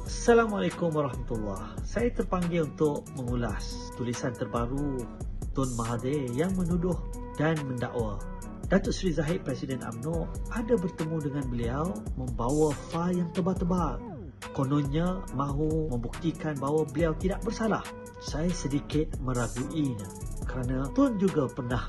Assalamualaikum warahmatullahi. Saya terpanggil untuk mengulas tulisan terbaru Tun Mahathir yang menuduh dan mendakwa Datuk Seri Zahid, Presiden UMNO, ada bertemu dengan beliau membawa fail yang tebal-tebal. Kononnya mahu membuktikan bahawa beliau tidak bersalah. Saya sedikit meraguinya kerana Tun juga pernah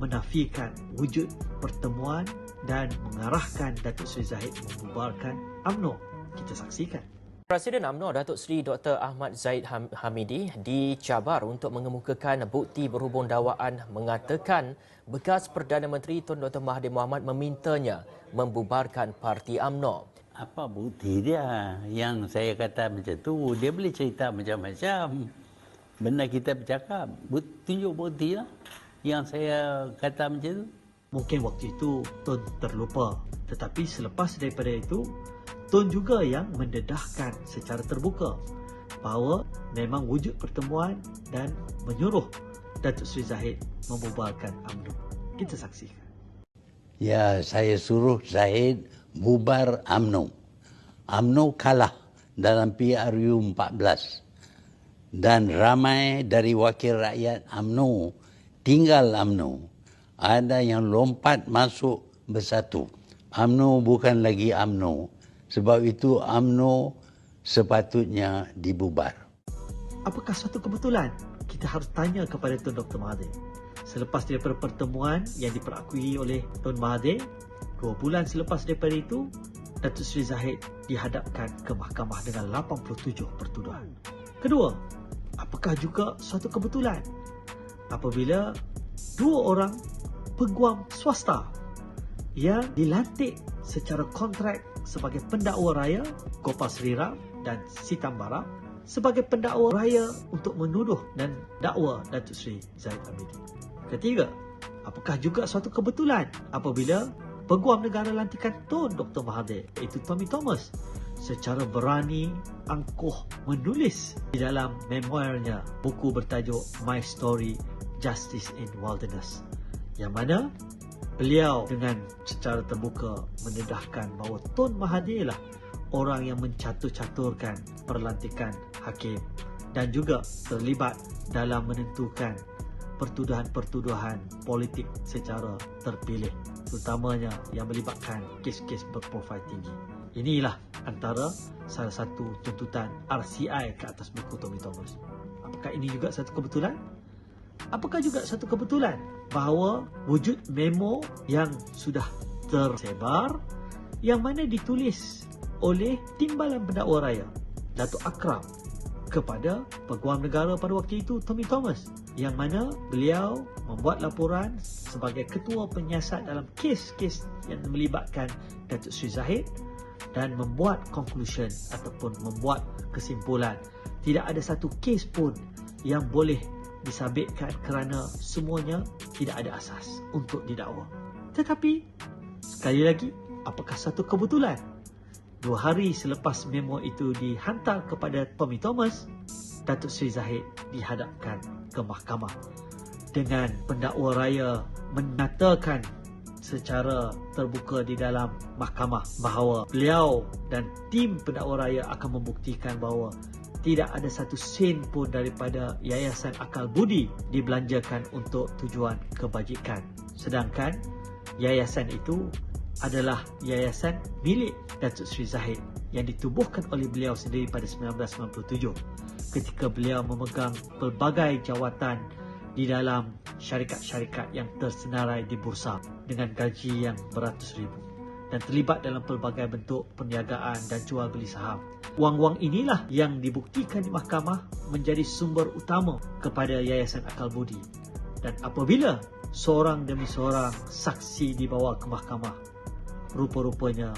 menafikan wujud pertemuan dan mengarahkan Datuk Seri Zahid membubarkan UMNO. Kita saksikan. Presiden UMNO Datuk Seri Dr. Ahmad Zahid Hamidi dicabar untuk mengemukakan bukti berhubung dakwaan mengatakan bekas Perdana Menteri Tun Dr. Mahathir Mohamad memintanya membubarkan parti UMNO. Apa bukti dia yang saya kata macam tu? Dia boleh cerita macam-macam. Benda kita bercakap. Tunjuk bukti lah yang saya kata macam tu. Mungkin waktu itu Tun terlupa. Tetapi selepas daripada itu, Tun juga yang mendedahkan secara terbuka bahawa memang wujud pertemuan dan menyuruh Datuk Seri Zahid membubarkan UMNO. Kita saksikan. Ya, saya suruh Zahid bubar UMNO. UMNO kalah dalam PRU 14. Dan ramai dari wakil rakyat UMNO tinggal UMNO. Ada yang lompat masuk bersatu. UMNO bukan lagi UMNO. Sebab itu UMNO sepatutnya dibubar. Apakah suatu kebetulan? Kita harus tanya kepada Tun Dr. Mahathir. Selepas daripada pertemuan yang diperakui oleh Tun Mahathir, 2 bulan selepas daripada itu, Datuk Seri Zahid dihadapkan ke mahkamah dengan 87 pertuduhan. Kedua, apakah juga suatu kebetulan apabila 2 orang peguam swasta yang dilantik secara kontrak sebagai pendakwa raya, Gopal Sriram dan Sitambara, sebagai pendakwa raya untuk menuduh dan dakwa Datuk Seri Zahid Hamidi. Ketiga, apakah juga suatu kebetulan apabila peguam negara lantikan Tun Dr. Mahathir, iaitu Tommy Thomas, secara berani, angkuh menulis di dalam memoirnya buku bertajuk My Story, Justice in Wilderness, yang mana beliau dengan secara terbuka mendedahkan bahawa Tun Mahathir lah orang yang mencatur-caturkan perlantikan hakim dan juga terlibat dalam menentukan pertuduhan-pertuduhan politik secara terpilih, terutamanya yang melibatkan kes-kes berprofil tinggi. Inilah antara salah satu tuntutan RCI ke atas buku Tommy Thomas. Apakah ini juga satu kebetulan? Apakah juga satu kebetulan bahawa wujud memo yang sudah tersebar yang mana ditulis oleh Timbalan Pendakwa Raya Datuk Akram kepada Peguam Negara pada waktu itu Tommy Thomas, yang mana beliau membuat laporan sebagai ketua penyiasat dalam kes-kes yang melibatkan Datuk Seri Zahid dan membuat conclusion ataupun membuat kesimpulan tidak ada satu kes pun yang boleh disabitkan kerana semuanya tidak ada asas untuk didakwa. Tetapi, sekali lagi, apakah satu kebetulan 2 hari selepas memo itu dihantar kepada Tommy Thomas, Datuk Seri Zahid dihadapkan ke mahkamah dengan pendakwa raya menyatakan secara terbuka di dalam mahkamah bahawa beliau dan tim pendakwa raya akan membuktikan bahawa tidak ada satu sen pun daripada Yayasan Akal Budi dibelanjakan untuk tujuan kebajikan. Sedangkan yayasan itu adalah yayasan milik Datuk Seri Zahid yang ditubuhkan oleh beliau sendiri pada 1997 ketika beliau memegang pelbagai jawatan di dalam syarikat-syarikat yang tersenarai di bursa dengan gaji yang beratus ribu dan terlibat dalam pelbagai bentuk perniagaan dan jual beli saham. Wang-wang inilah yang dibuktikan di mahkamah menjadi sumber utama kepada Yayasan Akal Budi. Dan apabila seorang demi seorang saksi dibawa ke mahkamah, rupa-rupanya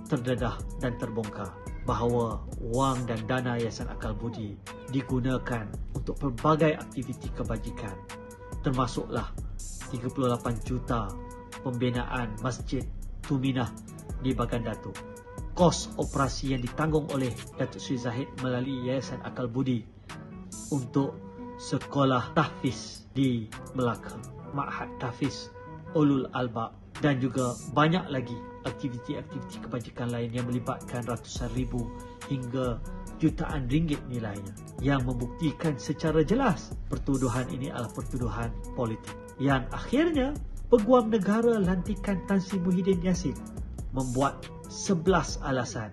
terdedah dan terbongkar bahawa wang dan dana Yayasan Akal Budi digunakan untuk pelbagai aktiviti kebajikan, termasuklah 38 juta pembinaan Masjid Tuminah di Bagan Datuk, kos operasi yang ditanggung oleh Datuk Seri Zahid melalui Yayasan Akal Budi untuk sekolah tahfiz di Melaka, Ma'had Tahfiz Ulul Albab, dan juga banyak lagi aktiviti-aktiviti kebajikan lain yang melibatkan ratusan ribu hingga jutaan ringgit nilainya, yang membuktikan secara jelas pertuduhan ini adalah pertuduhan politik. Yang akhirnya, Peguam Negara lantikan Tan Sri Muhyiddin Yassin membuat 11 alasan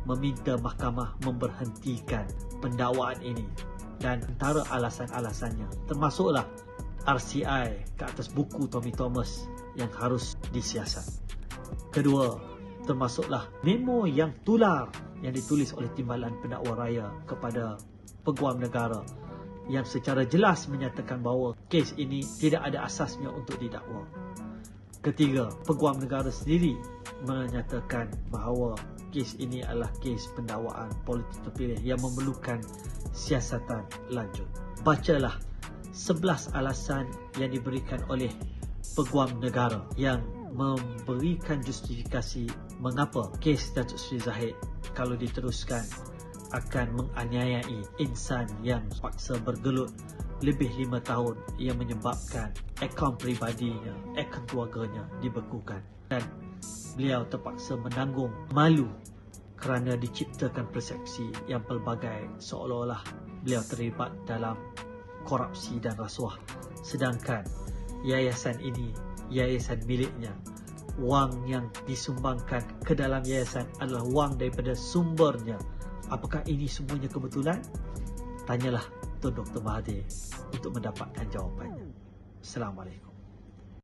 meminta mahkamah memberhentikan pendakwaan ini. Dan antara alasan-alasannya termasuklah RCI ke atas buku Tommy Thomas yang harus disiasat. Kedua, termasuklah memo yang tular yang ditulis oleh Timbalan Pendakwa Raya kepada Peguam Negara yang secara jelas menyatakan bahawa kes ini tidak ada asasnya untuk didakwa. Ketiga, Peguam Negara sendiri menyatakan bahawa kes ini adalah kes pendakwaan politik terpilih yang memerlukan siasatan lanjut. Bacalah 11 alasan yang diberikan oleh Peguam Negara yang memberikan justifikasi mengapa kes Datuk Seri Zahid kalau diteruskan akan menganiayai insan yang paksa bergelut lebih 5 tahun yang menyebabkan akaun peribadinya, akaun keluarganya dibekukan, dan beliau terpaksa menanggung malu kerana diciptakan persepsi yang pelbagai seolah-olah beliau terlibat dalam korupsi dan rasuah, sedangkan yayasan ini yayasan miliknya. Wang yang disumbangkan ke dalam yayasan adalah wang daripada sumbernya. Apakah ini semuanya kebetulan? Tanyalah Tun Dr. Mahathir untuk mendapatkan jawapannya. Assalamualaikum.